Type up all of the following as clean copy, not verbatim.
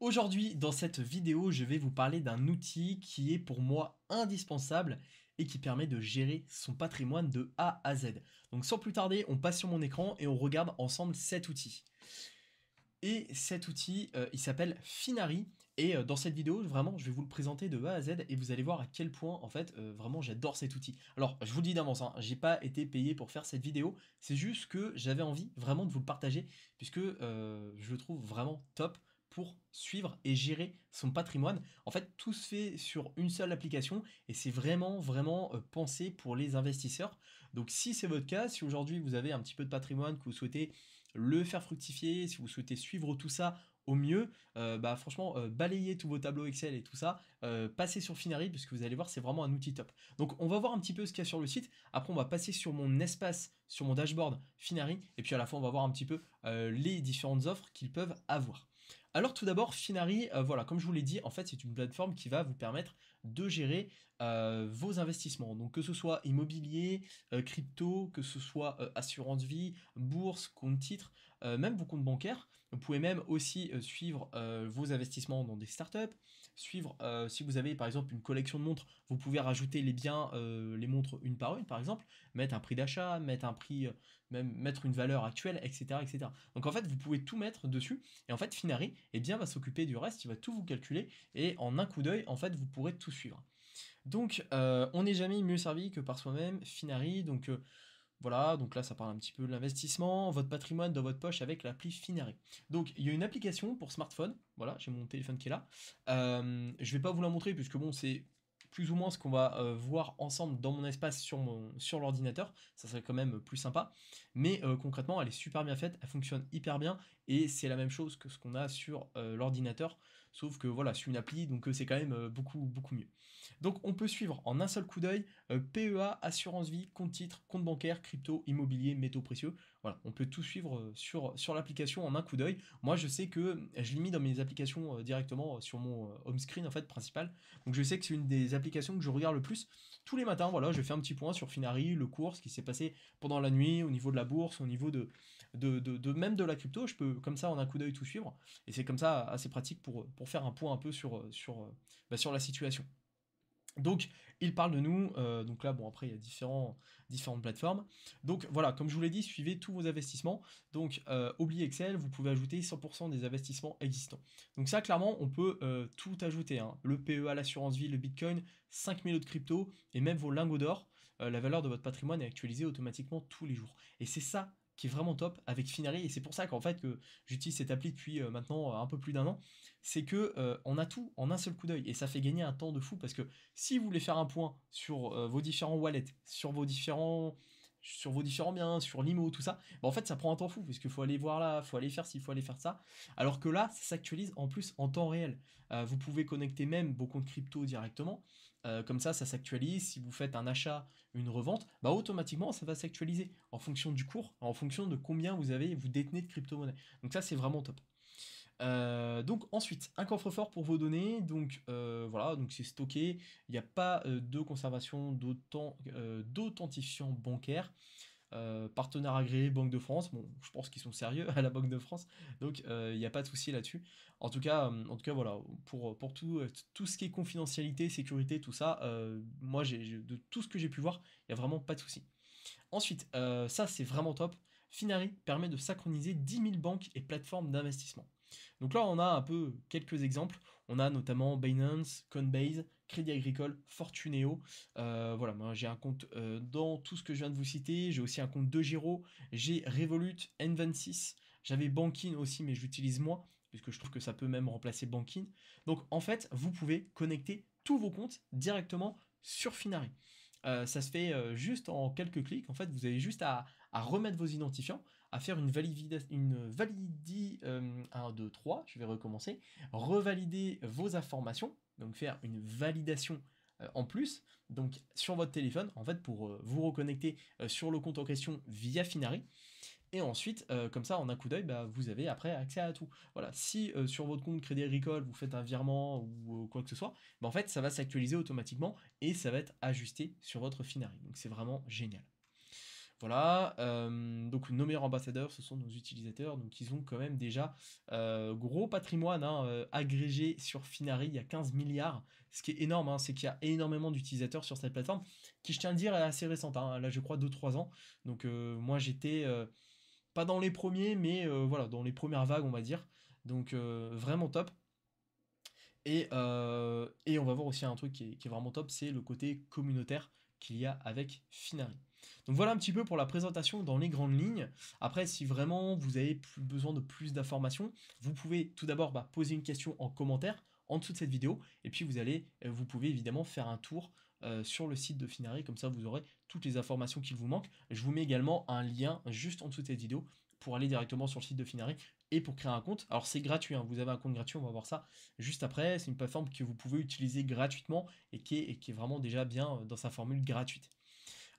Aujourd'hui, dans cette vidéo, je vais vous parler d'un outil qui est pour moi indispensable et qui permet de gérer son patrimoine de A à Z. Donc sans plus tarder, on passe sur mon écran et on regarde ensemble cet outil. Et cet outil, il s'appelle Finari. Et dans cette vidéo, vraiment, je vais vous le présenter de A à Z et vous allez voir à quel point, en fait, vraiment, j'adore cet outil. Alors, je vous le dis d'avance, hein, j'ai pas été payé pour faire cette vidéo, c'est juste que j'avais envie vraiment de vous le partager, puisque je le trouve vraiment top pour suivre et gérer son patrimoine. En fait, tout se fait sur une seule application et c'est vraiment pensé pour les investisseurs. Donc si c'est votre cas, si aujourd'hui vous avez un petit peu de patrimoine, que vous souhaitez le faire fructifier, si vous souhaitez suivre tout ça au mieux, bah franchement, balayez tous vos tableaux Excel et tout ça, passez sur Finari, puisque vous allez voir, c'est vraiment un outil top. Donc on va voir un petit peu ce qu'il y a sur le site, après on va passer sur mon espace, sur mon dashboard Finari, et puis à la fin on va voir un petit peu les différentes offres qu'ils peuvent avoir. Alors tout d'abord, Finari, voilà, comme je vous l'ai dit, en fait c'est une plateforme qui va vous permettre de gérer vos investissements. Donc que ce soit immobilier, crypto, que ce soit assurance vie, bourse, compte titre, même vos comptes bancaires. Vous pouvez même aussi suivre vos investissements dans des startups, suivre si vous avez par exemple une collection de montres, vous pouvez rajouter les biens, les montres une par une par exemple, mettre un prix d'achat, mettre un prix, même mettre une valeur actuelle, etc., etc. Donc en fait vous pouvez tout mettre dessus et en fait Finari eh bien, va s'occuper du reste, il va tout vous calculer et en un coup d'œil en fait vous pourrez tout suivre. Donc on n'est jamais mieux servi que par soi-même, Finari, donc voilà, donc là ça parle un petit peu de l'investissement, votre patrimoine dans votre poche avec l'appli Finari. Donc il y a une application pour smartphone, voilà, j'ai mon téléphone qui est là. Je vais pas vous la montrer puisque bon c'est plus ou moins ce qu'on va voir ensemble dans mon espace sur l'ordinateur, ça serait quand même plus sympa. Mais concrètement elle est super bien faite, elle fonctionne hyper bien et c'est la même chose que ce qu'on a sur l'ordinateur, sauf que voilà, c'est une appli donc c'est quand même beaucoup mieux. Donc on peut suivre en un seul coup d'œil PEA, assurance vie, compte titre, compte bancaire, crypto, immobilier, métaux précieux. Voilà, on peut tout suivre sur l'application en un coup d'œil. Moi, je sais que je l'ai mis dans mes applications directement sur mon home screen en fait principal. Donc je sais que c'est une des applications que je regarde le plus. Tous les matins, voilà, je fais un petit point sur Finari, le cours, ce qui s'est passé pendant la nuit, au niveau de la bourse, au niveau même de la crypto. Je peux comme ça en un coup d'œil tout suivre. Et c'est comme ça assez pratique pour faire un point un peu sur la situation. Donc, il parle de nous, donc là, bon, après, il y a différentes plateformes. Donc, voilà, comme je vous l'ai dit, suivez tous vos investissements. Donc, oubliez Excel, vous pouvez ajouter 100% des investissements existants. Donc ça, clairement, on peut tout ajouter, hein. Le PEA, l'assurance vie, le Bitcoin, 5000 autres cryptos, et même vos lingots d'or. La valeur de votre patrimoine est actualisée automatiquement tous les jours. Et c'est ça qui est vraiment top avec Finari, et c'est pour ça qu'en fait, que j'utilise cette appli depuis maintenant un peu plus d'un an, c'est que on a tout en un seul coup d'œil, et ça fait gagner un temps de fou, parce que si vous voulez faire un point sur vos différents wallets, sur vos différents biens, sur l'IMO, tout ça, bah en fait ça prend un temps fou, parce qu'il faut aller voir là, faut aller faire ci, faut aller faire ça. Alors que là, ça s'actualise en plus en temps réel. Vous pouvez connecter même vos comptes crypto directement. Comme ça s'actualise. Si vous faites un achat, une revente, bah automatiquement ça va s'actualiser en fonction du cours, en fonction de combien vous détenez de crypto-monnaie. Donc ça c'est vraiment top. Donc ensuite, un coffre-fort pour vos données, donc voilà, donc c'est stocké, il n'y a pas de conservation d'authentifiant bancaire. Partenaire agréé Banque de France, bon, je pense qu'ils sont sérieux à la Banque de France, donc il n'y a pas de souci là-dessus. En tout cas, voilà, pour tout ce qui est confidentialité, sécurité, tout ça, moi, de tout ce que j'ai pu voir, il n'y a vraiment pas de souci. Ensuite, ça c'est vraiment top, Finari permet de synchroniser 10 000 banques et plateformes d'investissement. Donc là, on a un peu quelques exemples. On a notamment Binance, Coinbase, Crédit Agricole, Fortuneo. Voilà, moi j'ai un compte dans tout ce que je viens de vous citer. J'ai aussi un compte de Giro. J'ai Revolut, N26. J'avais Bankin aussi, mais j'utilise moins, puisque je trouve que ça peut même remplacer Bankin. Donc en fait, vous pouvez connecter tous vos comptes directement sur Finari. Ça se fait juste en quelques clics. En fait, vous avez juste à remettre vos identifiants, à faire une validation, 1, 2, 3, je vais recommencer, revalider vos informations, donc faire une validation en plus, donc sur votre téléphone, en fait, pour vous reconnecter sur le compte en question via Finari. Et ensuite, comme ça, en un coup d'œil, bah, vous avez après accès à tout. Voilà, si sur votre compte Crédit Agricole, vous faites un virement ou quoi que ce soit, bah, en fait, ça va s'actualiser automatiquement et ça va être ajusté sur votre Finari. Donc c'est vraiment génial. Voilà, donc nos meilleurs ambassadeurs, ce sont nos utilisateurs, donc ils ont quand même déjà gros patrimoine hein, agrégé sur Finari, il y a 15 milliards, ce qui est énorme, hein, c'est qu'il y a énormément d'utilisateurs sur cette plateforme, qui je tiens à dire est assez récente, hein, là je crois 2 3 ans, donc moi j'étais pas dans les premiers, mais voilà, dans les premières vagues on va dire, donc vraiment top. Et on va voir aussi un truc qui est vraiment top, c'est le côté communautaire qu'il y a avec Finari. Donc voilà un petit peu pour la présentation dans les grandes lignes. Après, si vraiment vous avez besoin de plus d'informations, vous pouvez tout d'abord poser une question en commentaire en dessous de cette vidéo, et puis vous pouvez évidemment faire un tour sur le site de Finari, comme ça vous aurez toutes les informations qu'il vous manque. Je vous mets également un lien juste en dessous de cette vidéo pour aller directement sur le site de Finari et pour créer un compte. Alors c'est gratuit, hein, vous avez un compte gratuit, on va voir ça juste après. C'est une plateforme que vous pouvez utiliser gratuitement et qui est vraiment déjà bien dans sa formule gratuite.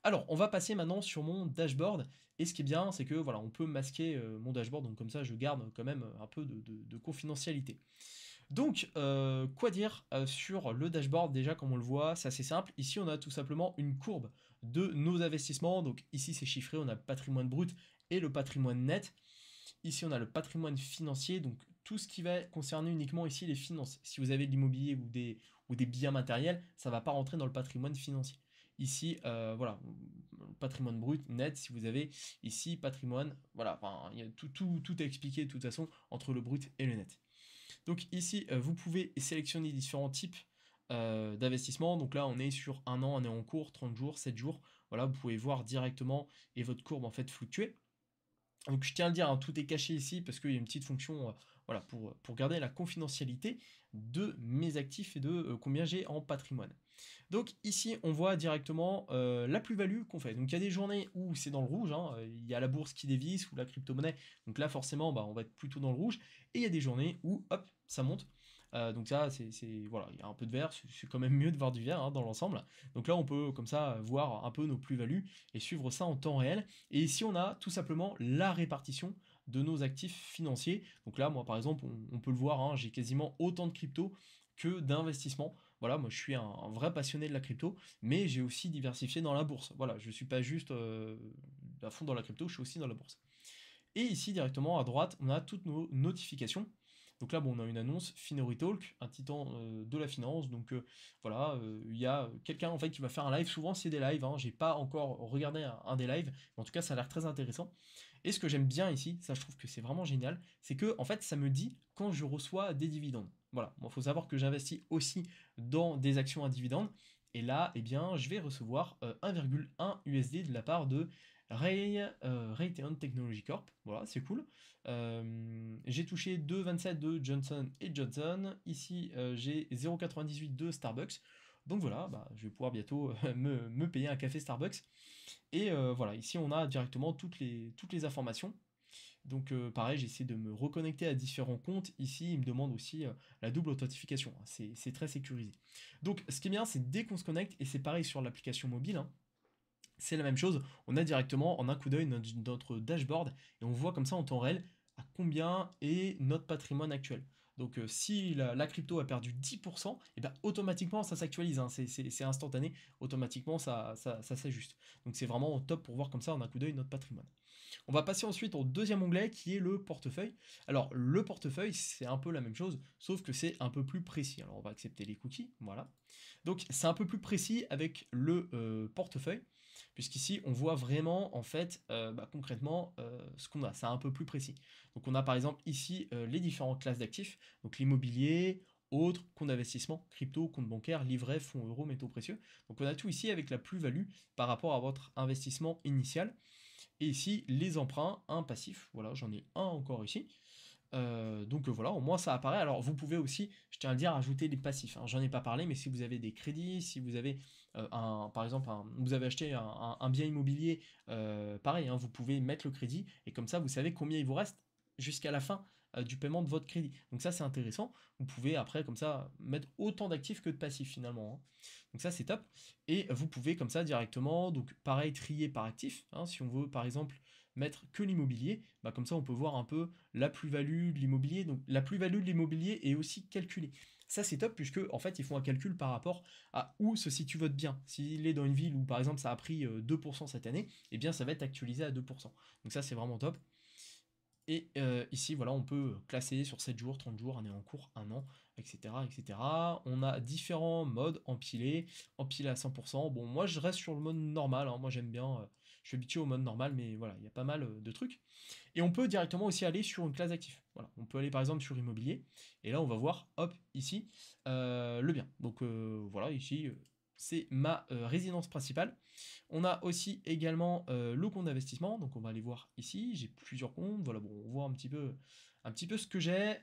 Alors, on va passer maintenant sur mon dashboard. Et ce qui est bien, c'est que voilà, on peut masquer mon dashboard, donc comme ça, je garde quand même un peu de confidentialité. Donc, quoi dire sur le dashboard? Déjà, comme on le voit, c'est assez simple. Ici, on a tout simplement une courbe de nos investissements. Donc ici, c'est chiffré, on a le patrimoine brut et le patrimoine net. Ici, on a le patrimoine financier, donc tout ce qui va concerner uniquement ici les finances. Si vous avez de l'immobilier ou des biens matériels, ça ne va pas rentrer dans le patrimoine financier. Ici, voilà, patrimoine brut, net, si vous avez ici patrimoine, voilà, enfin, y a tout est expliqué de toute façon entre le brut et le net. Donc ici, vous pouvez sélectionner différents types d'investissement. Donc là, on est sur un an en cours, 30 jours, 7 jours. Voilà, vous pouvez voir directement et votre courbe en fait fluctuer. Donc je tiens à le dire, hein, tout est caché ici parce qu'il y a une petite fonction voilà, pour garder la confidentialité de mes actifs et de combien j'ai en patrimoine. Donc ici, on voit directement la plus-value qu'on fait. Donc il y a des journées où c'est dans le rouge, hein, il y a la bourse qui dévisse ou la crypto-monnaie. Donc là, forcément, on va être plutôt dans le rouge. Et il y a des journées où, hop, ça monte. Donc ça, voilà, il y a un peu de vert, c'est quand même mieux de voir du vert hein, dans l'ensemble. Donc là, on peut comme ça voir un peu nos plus-values et suivre ça en temps réel. Et ici, on a tout simplement la répartition de nos actifs financiers. Donc là, moi, par exemple, on peut le voir, hein, j'ai quasiment autant de crypto que d'investissement. Voilà, moi je suis un vrai passionné de la crypto, mais j'ai aussi diversifié dans la bourse. Voilà, je ne suis pas juste à fond dans la crypto, je suis aussi dans la bourse. Et ici, directement à droite, on a toutes nos notifications. Donc là, bon, on a une annonce, Finery Talk, un titan de la finance. Donc voilà, il y a quelqu'un en fait qui va faire un live. Souvent, c'est des lives. Hein. J'ai pas encore regardé un des lives, mais en tout cas, ça a l'air très intéressant. Et ce que j'aime bien ici, ça je trouve que c'est vraiment génial, c'est que en fait, ça me dit quand je reçois des dividendes. Voilà, il faut savoir que j'investis aussi dans des actions à dividendes. Et là, eh bien, je vais recevoir 1,1 USD de la part de Raytheon Technology Corp. Voilà, c'est cool. J'ai touché 2,27 de Johnson Johnson. Ici, j'ai 0,98 de Starbucks. Donc voilà, je vais pouvoir bientôt me payer un café Starbucks. Et voilà, ici on a directement toutes les informations. Donc pareil, j'essaie de me reconnecter à différents comptes. Ici, il me demande aussi la double authentification. C'est très sécurisé. Donc ce qui est bien, c'est dès qu'on se connecte, et c'est pareil sur l'application mobile, hein, c'est la même chose, on a directement en un coup d'œil notre dashboard et on voit comme ça en temps réel à combien est notre patrimoine actuel. Donc si la crypto a perdu 10%, et ben, automatiquement ça s'actualise, hein, c'est instantané, automatiquement ça s'ajuste. Donc c'est vraiment top pour voir comme ça en un coup d'œil notre patrimoine. On va passer ensuite au deuxième onglet qui est le portefeuille. Alors le portefeuille c'est un peu la même chose, sauf que c'est un peu plus précis. Alors on va accepter les cookies, voilà. Donc c'est un peu plus précis avec le portefeuille puisqu'ici on voit vraiment en fait concrètement ce qu'on a, c'est un peu plus précis. Donc on a par exemple ici les différentes classes d'actifs, donc l'immobilier, autres, compte d'investissement, crypto, compte bancaire, livret, fonds euros, métaux précieux. Donc on a tout ici avec la plus-value par rapport à votre investissement initial. Et ici les emprunts, un passif, voilà j'en ai un encore ici. Donc voilà, au moins ça apparaît. Alors vous pouvez aussi, je tiens à le dire, ajouter des passifs. Hein. J'en ai pas parlé, mais si vous avez des crédits, si vous avez par exemple, vous avez acheté un bien immobilier, pareil, hein, vous pouvez mettre le crédit et comme ça vous savez combien il vous reste jusqu'à la fin du paiement de votre crédit. Donc ça c'est intéressant. Vous pouvez après comme ça mettre autant d'actifs que de passifs finalement. Hein. Donc ça c'est top. Et vous pouvez comme ça directement, donc pareil, trier par actif. Hein, si on veut par exemple mettre que l'immobilier, bah, comme ça on peut voir un peu la plus-value de l'immobilier. Donc la plus-value de l'immobilier est aussi calculée. Ça c'est top puisque en fait ils font un calcul par rapport à où se situe votre bien. S'il est dans une ville où par exemple ça a pris 2% cette année, eh bien ça va être actualisé à 2%. Donc ça c'est vraiment top. Et ici, voilà, on peut classer sur 7 jours, 30 jours, année en cours, un an, etc., etc. On a différents modes empilés, empilé à 100%. Bon, moi, je reste sur le mode normal, hein. Moi, j'aime bien, je suis habitué au mode normal, mais voilà, il y a pas mal de trucs. Et on peut directement aussi aller sur une classe d'actifs. Voilà, on peut aller par exemple sur immobilier, et là, on va voir, hop, ici, le bien. Donc voilà, ici, c'est ma résidence principale. On a aussi également le compte d'investissement, donc on va aller voir ici, j'ai plusieurs comptes, voilà, bon, on voit un petit peu ce que j'ai,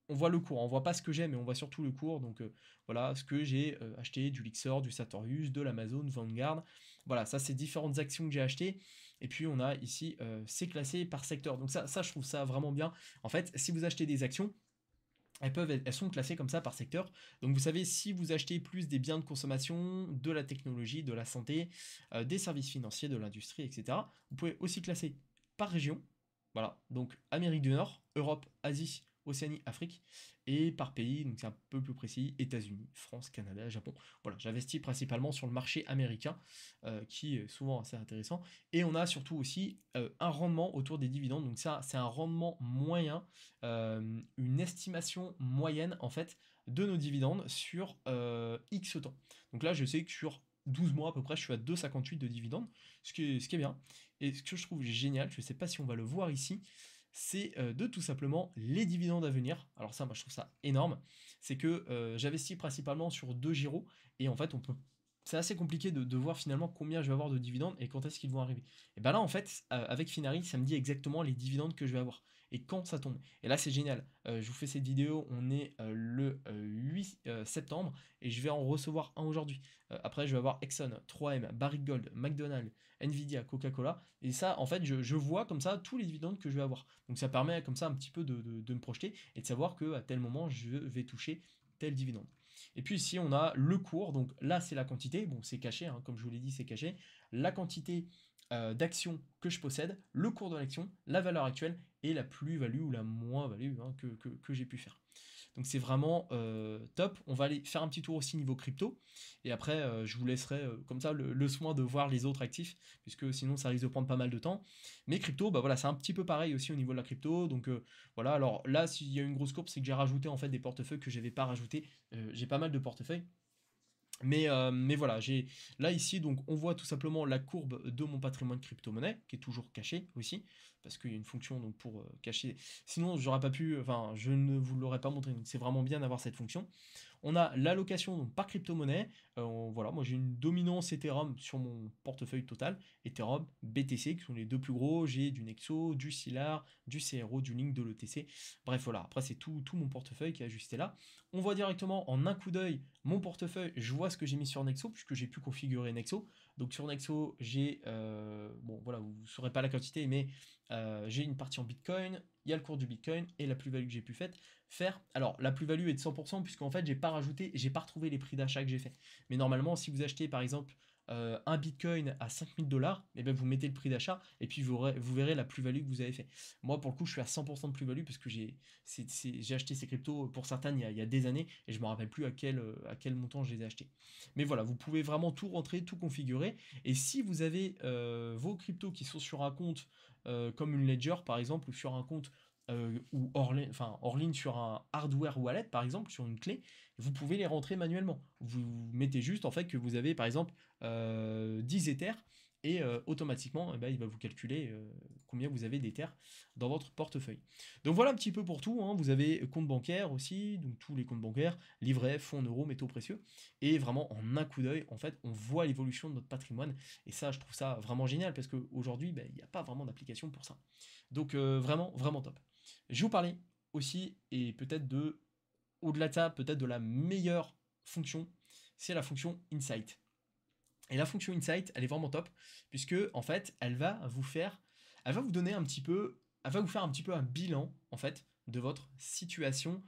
on voit le cours, on voit pas ce que j'ai, mais on voit surtout le cours, donc voilà, ce que j'ai acheté, du Lixor, du Sartorius, de l'Amazon, Vanguard, voilà, ça c'est différentes actions que j'ai achetées, et puis on a ici, c'est classé par secteur, donc ça je trouve ça vraiment bien, en fait, si vous achetez des actions, elles sont classées comme ça par secteur. Donc vous savez, si vous achetez plus des biens de consommation, de la technologie, de la santé, des services financiers, de l'industrie, etc., vous pouvez aussi classer par région. Voilà, donc Amérique du Nord, Europe, Asie, Océanie, Afrique, et par pays, donc c'est un peu plus précis, États-Unis, France, Canada, Japon. Voilà, j'investis principalement sur le marché américain, qui est souvent assez intéressant. Et on a surtout aussi un rendement autour des dividendes. Donc ça, c'est un rendement moyen, une estimation moyenne en fait de nos dividendes sur X temps. Donc là, je sais que sur 12 mois à peu près, je suis à 2,58 de dividendes, ce qui est bien. Et ce que je trouve génial, je ne sais pas si on va le voir ici, c'est de tout simplement les dividendes à venir. Alors ça, moi je trouve ça énorme. C'est que j'investis principalement sur 2 giros et en fait, c'est assez compliqué de voir finalement combien je vais avoir de dividendes et quand est-ce qu'ils vont arriver. Et ben là, en fait, avec Finari, ça me dit exactement les dividendes que je vais avoir et quand ça tombe. Et là, c'est génial. Je vous fais cette vidéo, on est le 8 septembre et je vais en recevoir un aujourd'hui. Après, je vais avoir Exxon, 3M, Barrick Gold, McDonald's, Nvidia, Coca-Cola. Et ça, en fait, je vois comme ça tous les dividendes que je vais avoir. Donc ça permet comme ça un petit peu de me projeter et de savoir qu'à tel moment, je vais toucher tel dividende. Et puis ici, on a le cours. Donc là, c'est la quantité. Bon, c'est caché, hein, comme je vous l'ai dit, c'est caché. La quantité d'actions que je possède, le cours de l'action, la valeur actuelle et la plus-value ou la moins-value, hein, que j'ai pu faire. Donc c'est vraiment top. On va aller faire un petit tour aussi niveau crypto. Et après, je vous laisserai comme ça le soin de voir les autres actifs, puisque sinon ça risque de prendre pas mal de temps. Mais crypto, bah voilà, c'est un petit peu pareil aussi au niveau de la crypto. Donc voilà, alors là, s'il y a une grosse courbe, c'est que j'ai rajouté en fait des portefeuilles que j'avais pas rajouté. J'ai pas mal de portefeuilles. Mais voilà, là ici, donc on voit tout simplement la courbe de mon patrimoine crypto-monnaie, qui est toujours cachée aussi, parce qu'il y a une fonction donc, pour cacher. Sinon, j'aurais pas pu, enfin, je ne vous l'aurais pas montré, donc c'est vraiment bien d'avoir cette fonction. On a l'allocation donc par crypto-monnaie. Voilà, moi j'ai une dominance Ethereum sur mon portefeuille total. Ethereum, BTC, qui sont les deux plus gros. J'ai du Nexo, du Cilar, du CRO, du Link, de l'ETC. Bref, voilà. Après, c'est tout mon portefeuille qui est ajusté là. On voit directement en un coup d'œil mon portefeuille. Je vois ce que j'ai mis sur Nexo, puisque j'ai pu configurer Nexo. Donc sur Nexo, j'ai, bon voilà, vous ne saurez pas la quantité, mais j'ai une partie en Bitcoin, il y a le cours du Bitcoin et la plus-value que j'ai pu faire. Alors la plus-value est de 100% puisqu'en fait j'ai pas rajouté, j'ai pas retrouvé les prix d'achat que j'ai fait. Mais normalement, si vous achetez par exemple un Bitcoin à 5000 $, et ben vous mettez le prix d'achat et puis vous verrez la plus-value que vous avez fait. Moi pour le coup je suis à 100% de plus-value parce que j'ai acheté ces cryptos pour certaines il y a des années et je me rappelle plus à quel montant je les ai achetés. Mais voilà, vous pouvez vraiment tout rentrer, tout configurer. Et si vous avez vos cryptos qui sont sur un compte comme une Ledger par exemple, ou sur un compte ou hors ligne sur un hardware wallet par exemple, sur une clé, vous pouvez les rentrer manuellement. Vous mettez juste en fait que vous avez par exemple 10 Ethers et automatiquement eh ben, il va vous calculer combien vous avez d'Ethers dans votre portefeuille. Donc voilà un petit peu pour tout, hein. Vous avez compte bancaire aussi, donc tous les comptes bancaires, livrets, fonds en euros, métaux précieux, et vraiment en un coup d'œil, en fait, on voit l'évolution de notre patrimoine, et ça, je trouve ça vraiment génial, parce qu'aujourd'hui, ben, il n'y a pas vraiment d'application pour ça. Donc vraiment, vraiment top. Je vais vous parler aussi, et peut-être au-delà de ça, peut-être de la meilleure fonction, c'est la fonction Insight. Et la fonction Insight, elle est vraiment top, puisque en fait, elle va vous donner un petit peu, elle va vous faire un petit peu un bilan en fait de votre situation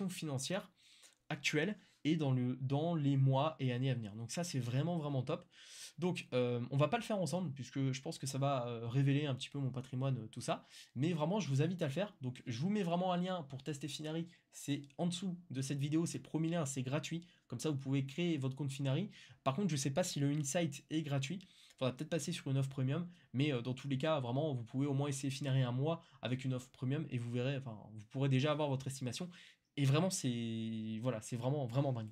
financière actuelle et dans les mois et années à venir. Donc ça, c'est vraiment, vraiment top. Donc, on va pas le faire ensemble, puisque je pense que ça va révéler un petit peu mon patrimoine, tout ça. Mais vraiment, je vous invite à le faire. Donc, je vous mets vraiment un lien pour tester Finari. C'est en dessous de cette vidéo, c'est le premier lien, c'est gratuit. Comme ça, vous pouvez créer votre compte Finari. Par contre, je sais pas si le Insight est gratuit. Il faudra peut-être passer sur une offre premium. Mais dans tous les cas, vraiment, vous pouvez au moins essayer Finari un mois avec une offre premium et vous verrez, enfin, vous pourrez déjà avoir votre estimation. Et vraiment, c'est voilà, c'est vraiment, vraiment dingue.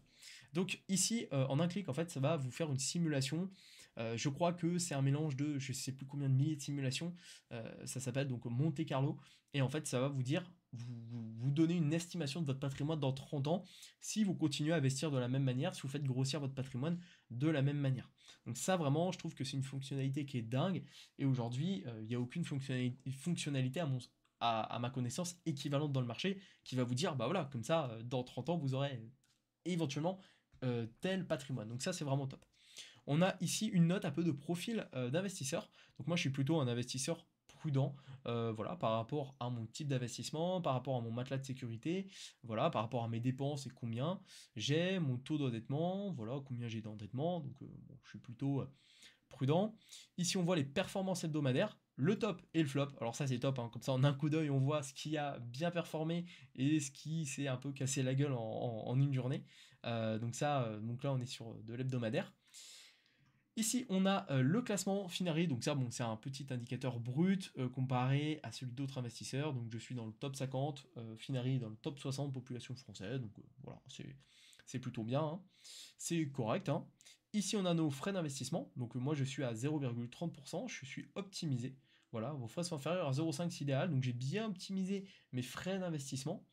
Donc ici, en un clic, en fait, ça va vous faire une simulation. Je crois que c'est un mélange de je sais plus combien de milliers de simulations. Ça s'appelle donc Monte Carlo. Et en fait, ça va vous dire, vous donner une estimation de votre patrimoine dans 30 ans si vous continuez à investir de la même manière, si vous faites grossir votre patrimoine de la même manière. Donc ça, vraiment, je trouve que c'est une fonctionnalité qui est dingue. Et aujourd'hui, il n'y a aucune fonctionnalité à ma connaissance équivalente dans le marché qui va vous dire, bah voilà, comme ça, dans 30 ans, vous aurez éventuellement tel patrimoine. Donc ça, c'est vraiment top. On a ici une note un peu de profil d'investisseur. Donc moi, je suis plutôt un investisseur prudent, voilà, par rapport à mon type d'investissement, par rapport à mon matelas de sécurité, voilà, par rapport à mes dépenses et combien j'ai, mon taux d'endettement, voilà, combien j'ai d'endettement. Donc bon, je suis plutôt prudent. Ici, on voit les performances hebdomadaires, le top et le flop. Alors ça, c'est top, hein. Comme ça, en un coup d'œil, on voit ce qui a bien performé et ce qui s'est un peu cassé la gueule en une journée. Donc ça, donc là, on est sur de l'hebdomadaire. Ici, on a le classement Finari, donc ça, bon, c'est un petit indicateur brut comparé à celui d'autres investisseurs. Donc je suis dans le top 50, Finari dans le top 60 population française, donc voilà, c'est plutôt bien, hein. C'est correct, hein. Ici, on a nos frais d'investissement, donc moi je suis à 0,30%, je suis optimisé. Voilà, vos frais sont inférieurs à 0,5 c'est idéal, donc j'ai bien optimisé mes frais d'investissement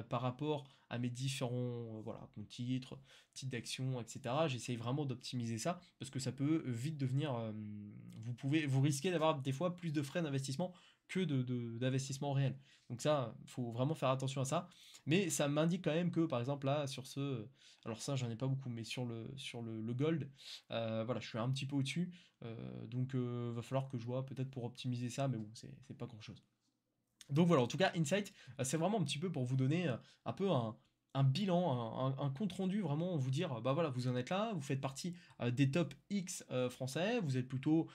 par rapport à mes différents voilà, comptes titres, types d'actions, etc. J'essaye vraiment d'optimiser ça parce que ça peut vite devenir. Vous risquez d'avoir des fois plus de frais d'investissement que d'investissement réel. Donc ça, il faut vraiment faire attention à ça. Mais ça m'indique quand même que, par exemple, là, sur ce. Alors ça, j'en ai pas beaucoup, mais sur le gold, voilà, je suis un petit peu au-dessus. Donc va falloir que je vois peut-être pour optimiser ça, mais bon, c'est pas grand-chose. Donc voilà, en tout cas, Insight, c'est vraiment un petit peu pour vous donner un peu un bilan, un compte rendu, vraiment vous dire, bah voilà, vous en êtes là, vous faites partie des top X français, vous êtes plutôt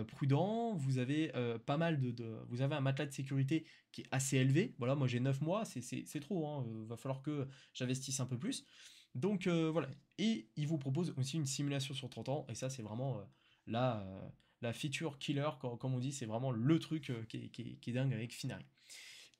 prudent, vous avez pas mal vous avez un matelas de sécurité qui est assez élevé. Voilà, moi j'ai 9 mois, c'est trop, hein, va falloir que j'investisse un peu plus. Donc voilà, et il vous propose aussi une simulation sur 30 ans, et ça c'est vraiment la, euh, la feature killer, comme on dit, c'est vraiment le truc qui est dingue avec Finari.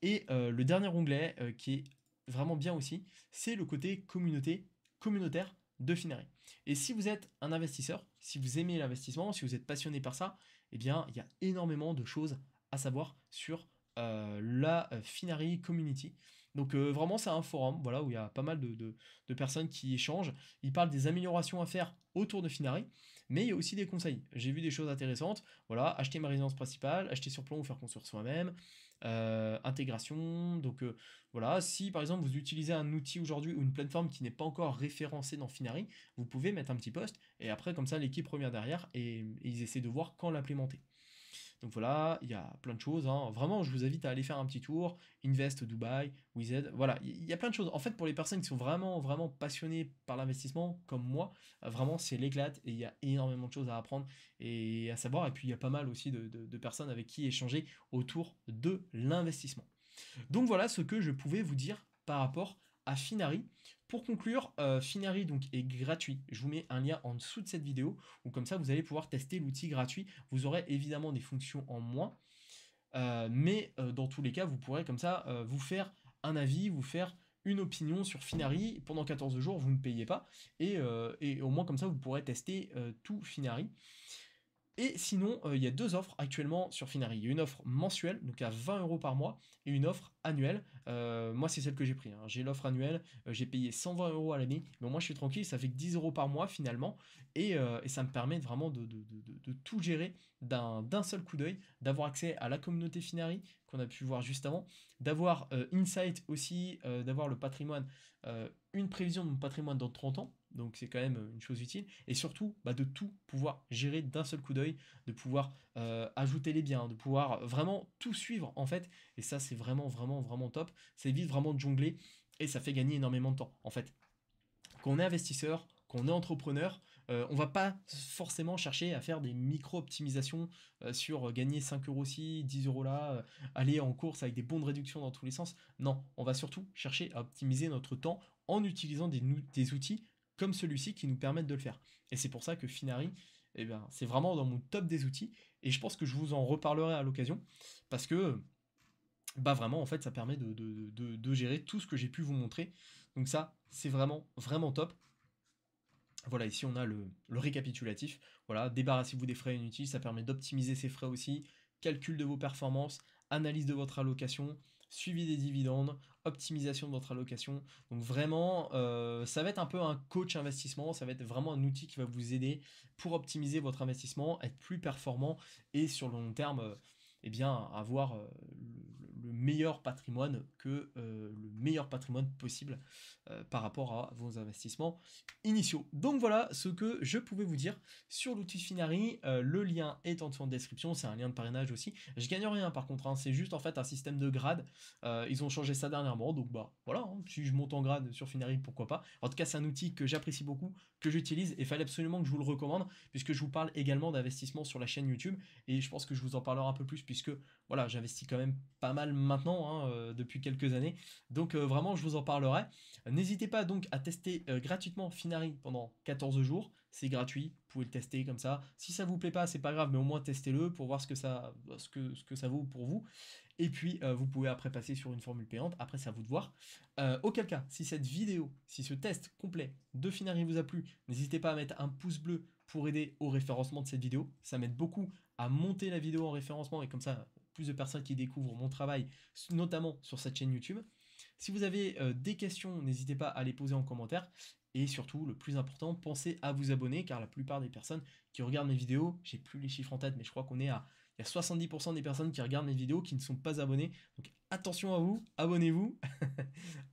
Et le dernier onglet qui est vraiment bien aussi, c'est le côté communautaire de Finari. Et si vous êtes un investisseur, si vous aimez l'investissement, si vous êtes passionné par ça, eh bien, il y a énormément de choses à savoir sur la Finari Community. Donc vraiment, c'est un forum voilà, où il y a pas mal de personnes qui échangent. Ils parlent des améliorations à faire autour de Finari, mais il y a aussi des conseils. J'ai vu des choses intéressantes. Voilà, acheter ma résidence principale, acheter sur plan ou faire construire soi-même, intégration. Donc voilà, si par exemple vous utilisez un outil aujourd'hui ou une plateforme qui n'est pas encore référencée dans Finari, vous pouvez mettre un petit post et après comme ça l'équipe revient derrière et ils essaient de voir quand l'implémenter. Donc voilà, il y a plein de choses, hein. Vraiment, je vous invite à aller faire un petit tour. Invest Dubai, Wizz, voilà, il y a plein de choses. En fait, pour les personnes qui sont vraiment, vraiment passionnées par l'investissement, comme moi, vraiment, c'est l'éclate et il y a énormément de choses à apprendre et à savoir. Et puis, il y a pas mal aussi de personnes avec qui échanger autour de l'investissement. Donc voilà ce que je pouvais vous dire par rapport à Finari. Pour conclure, Finari donc est gratuit. Je vous mets un lien en dessous de cette vidéo où comme ça vous allez pouvoir tester l'outil gratuit. Vous aurez évidemment des fonctions en moins, mais dans tous les cas vous pourrez comme ça vous faire un avis, vous faire une opinion sur Finari. Pendant 14 jours vous ne payez pas et au moins comme ça vous pourrez tester tout Finari. Et sinon, il y a deux offres actuellement sur Finari. Il y a une offre mensuelle, donc à 20 € par mois, et une offre annuelle. Moi, c'est celle que j'ai pris, hein. J'ai l'offre annuelle, j'ai payé 120 € à l'année, mais moi, je suis tranquille, ça fait que 10 € par mois finalement, et ça me permet vraiment de tout gérer d'un seul coup d'œil, d'avoir accès à la communauté Finari qu'on a pu voir juste avant, d'avoir Insight aussi, d'avoir le patrimoine, une prévision de mon patrimoine dans 30 ans, donc c'est quand même une chose utile, et surtout bah, de tout pouvoir gérer d'un seul coup d'œil, de pouvoir ajouter les biens, de pouvoir vraiment tout suivre en fait, et ça c'est vraiment vraiment vraiment top, ça évite vraiment de jongler, et ça fait gagner énormément de temps en fait. quand on est investisseur, quand on est entrepreneur, on va pas forcément chercher à faire des micro-optimisations sur gagner 5 euros ci, 10 euros là, aller en course avec des bons de réduction dans tous les sens. Non, on va surtout chercher à optimiser notre temps en utilisant des outils comme celui-ci qui nous permettent de le faire. Et c'est pour ça que Finari, eh ben, c'est vraiment dans mon top des outils. Et je pense que je vous en reparlerai à l'occasion parce que bah vraiment en fait ça permet de gérer tout ce que j'ai pu vous montrer. Donc ça c'est vraiment vraiment top. Voilà, ici on a le récapitulatif. Voilà, débarrassez-vous des frais inutiles, ça permet d'optimiser ces frais aussi. Calcul de vos performances, analyse de votre allocation, suivi des dividendes, optimisation de votre allocation. Donc vraiment, ça va être un peu un coach investissement, ça va être vraiment un outil qui va vous aider pour optimiser votre investissement, être plus performant et sur le long terme, eh bien, avoir le meilleur patrimoine le meilleur patrimoine possible par rapport à vos investissements initiaux. Donc voilà ce que je pouvais vous dire sur l'outil Finari. Le lien est en dessous en description, c'est un lien de parrainage aussi. Je gagne rien par contre, hein, c'est juste en fait un système de grade. Ils ont changé ça dernièrement, donc bah voilà, hein, si je monte en grade sur Finari, pourquoi pas. En tout cas, c'est un outil que j'apprécie beaucoup, que j'utilise et fallait absolument que je vous le recommande puisque je vous parle également d'investissement sur la chaîne YouTube et je pense que je vous en parlerai un peu plus puisque voilà, j'investis quand même pas mal maintenant, hein, depuis quelques années. Donc vraiment, je vous en parlerai. N'hésitez pas donc à tester gratuitement Finari pendant 14 jours. C'est gratuit, vous pouvez le tester comme ça. Si ça vous plaît pas, c'est pas grave, mais au moins testez-le pour voir ce que ça vaut pour vous. Et puis vous pouvez après passer sur une formule payante. Après, c'est à vous de voir. Auquel cas, si cette vidéo, si ce test complet de Finari vous a plu, n'hésitez pas à mettre un pouce bleu pour aider au référencement de cette vidéo. Ça m'aide beaucoup à monter la vidéo en référencement et comme ça, plus de personnes qui découvrent mon travail, notamment sur cette chaîne YouTube. Si vous avez des questions, n'hésitez pas à les poser en commentaire. Et surtout, le plus important, pensez à vous abonner, car la plupart des personnes qui regardent mes vidéos, j'ai plus les chiffres en tête, mais je crois qu'on est à... Il y a 70% des personnes qui regardent mes vidéos qui ne sont pas abonnées. Donc attention à vous, abonnez-vous.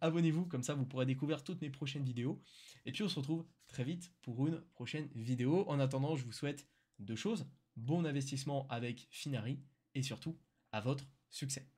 Abonnez-vous, comme ça vous pourrez découvrir toutes mes prochaines vidéos. Et puis on se retrouve très vite pour une prochaine vidéo. En attendant, je vous souhaite deux choses. Bon investissement avec Finari et surtout à votre succès.